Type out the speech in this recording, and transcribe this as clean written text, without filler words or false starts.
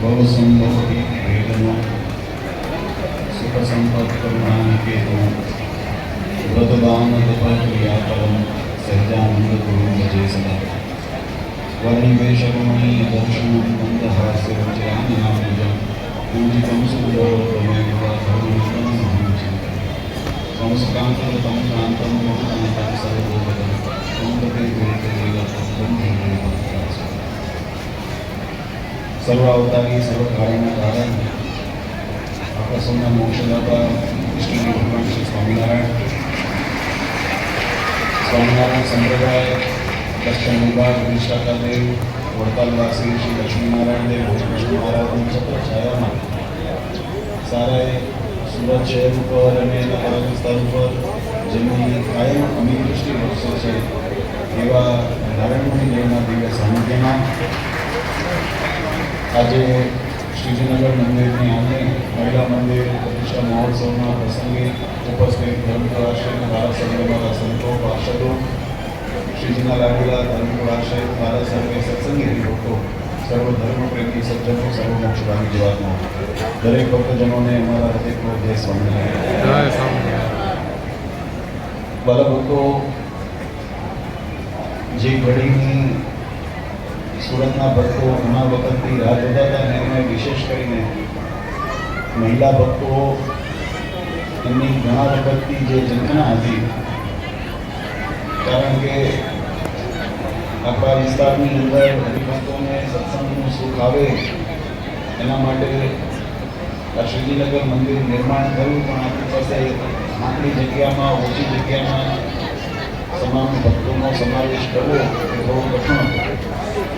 भवसंभवति वेदनो सुखसंपत् करुणानिकेतो व्रतदानतपक्रियाफलं सहजानंद गुरुं भजे सदा वर्णिवेशगुणीय दर्शनं मन्दहास्यरुचिराननामजं पूजितं सुन्दरोत्तमेव धर्मनिधनं महाचिन्तनं संस्कान्तं तं कान्तं महकान्तं सर्वभूतलं संतते वेदवेदं सर्वावतारी सर्वकारण कारण आपका सौना मोक्षदाता इष्टदेव भगवान श्री स्वामीनारायण संप्रदाय पश्चिम विभाग विशाखा देव वड़तालवासी श्री लक्ष्मीनारायण देव लक्ष्मी महाराज छत्र छाया में सारा सूरत शहर पर अलग विस्तार पर જેમની કાયમ અમી દૃષ્ટિ વરસે છે એવા નારાયણમુનિ દેવના દિવ્ય સાનિધ્યમાં આજે શ્રીજીનગર મંદિરની આંગણે મહિલા મંદિર પ્રતિષ્ઠા મહોત્સવના પ્રસંગે ઉપસ્થિત ધર્મકળાશ્રય ધારાસભ્યના સંતો પાર્ષદો શ્રીજીના લાગેલા ધર્મકળાશ્રય ધારાસભ્ય સત્સંગી હરિભક્તો સર્વ ધર્મપ્રેમી સજ્જનો સર્વ મોક્ષગામી જીવાત્મા દરેક ભક્તજનોને અમારા હૃદયનો જય સ્વામિનારાયણ. વાલા ભક્તો, જે ઘડીની સુરતના ભક્તો ઘણા વખતથી રાહ જોતા હતા અને એમાં વિશેષ કરીને મહિલા ભક્તો એમની ઘણા વખતથી જે ઝંખના હતી, કારણ કે આપણા વિસ્તારની અંદર હરિભક્તોને સત્સંગનું સુખ આવે એના માટે આ શ્રીજીનગર મંદિર નિર્માણ થયું, પણ આપણી પાસે આટલી જગ્યામાં ઓછી જગ્યામાં તમામ ભક્તોનો સમાવેશ કરવો એ બહુ કઠણ હતો.